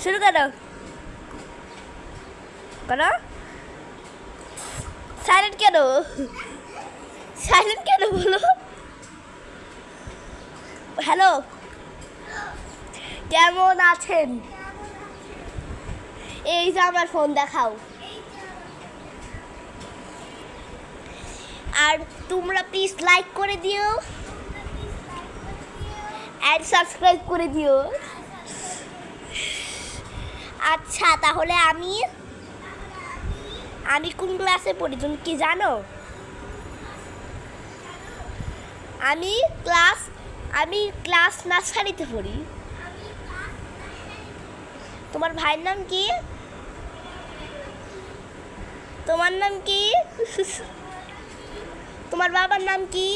শুরু করো করো সাইলেন্ট কেন বলো হ্যালো কেমন আছেন এই যে আমার ফোন দেখাও আর তোমরা প্লিজ লাইক করে দিও আর সাবস্ক্রাইব করে দিও আচ্ছা তাহলে আমি কোন ক্লাসে পড়ি তুমি কি জানো আমি ক্লাস নার্সারিতে পড়ি তোমার ভাইয়ের নাম কি তোমার নাম কি তোমার বাবার নাম কি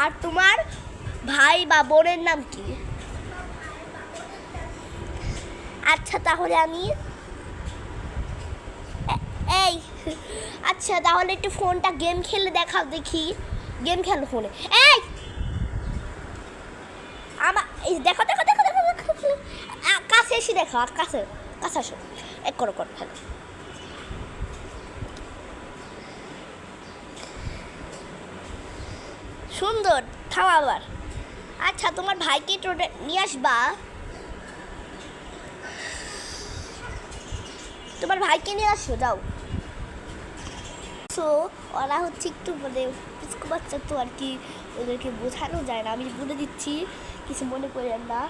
আর তোমার ভাই বা বোনের নাম কি আচ্ছা তাহলে এই আচ্ছা তাহলে একটু ফোনটা গেম খেলে দেখাও দেখি গেম খেলো ফোনে এই এই দেখো কাছে এসে দেখো কাছে আসো এক করো খেলো সুন্দর থাম আবার আচ্ছা তোমার ভাইকে নিয়ে আসবা তোমার ভাইকে নিয়ে আসো যাও সো ওরা হচ্ছে একটু মানে পুচকু বাচ্চা তো আর কি ওদেরকে বোঝানো যায় না আমি বলে দিচ্ছি কিছু মনে করেন না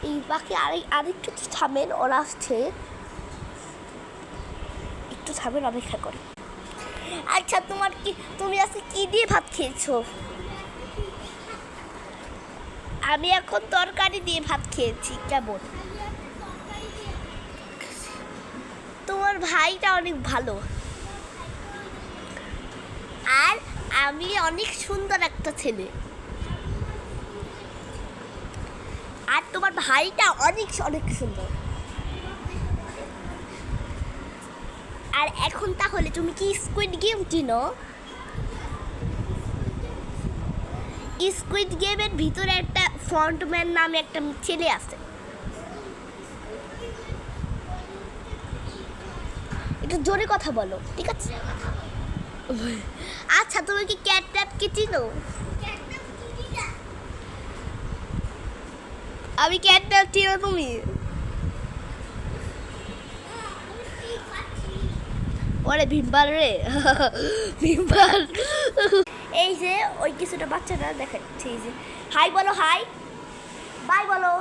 এই বাকি আরেকটু থামেন ওরা আসছে একটু থামেন অপেক্ষা করে আচ্ছা তুমি আজকে কি দিয়ে ভাত খেয়েছো আমি এখন তরকারি দিয়ে ভাত খেয়েছি কেমন তোমার ভাইটা অনেক ভালো আর আমি অনেক সুন্দর একটা ছেলে আর তোমার ভাইটা অনেক অনেক সুন্দর আর এখন তাহলে তুমি কি স্কুইড গেম চিনো স্কুইড গেমের ভিতরে একটা ফ্রন্টম্যান নামে একটা ছেলে আছে একটু জোরে কথা বলো ঠিক আছে আচ্ছা তুমি কি ক্যাটন্যাপকে চিনো আমি ক্যাটন্যাপ চিনো তুমি ওরে ভিম্পাল রে ভিম্পাল এই যে ওই কিছুটা বাচ্চাটা দেখাচ্ছে এই যে হাই বলো হাই বাই বলো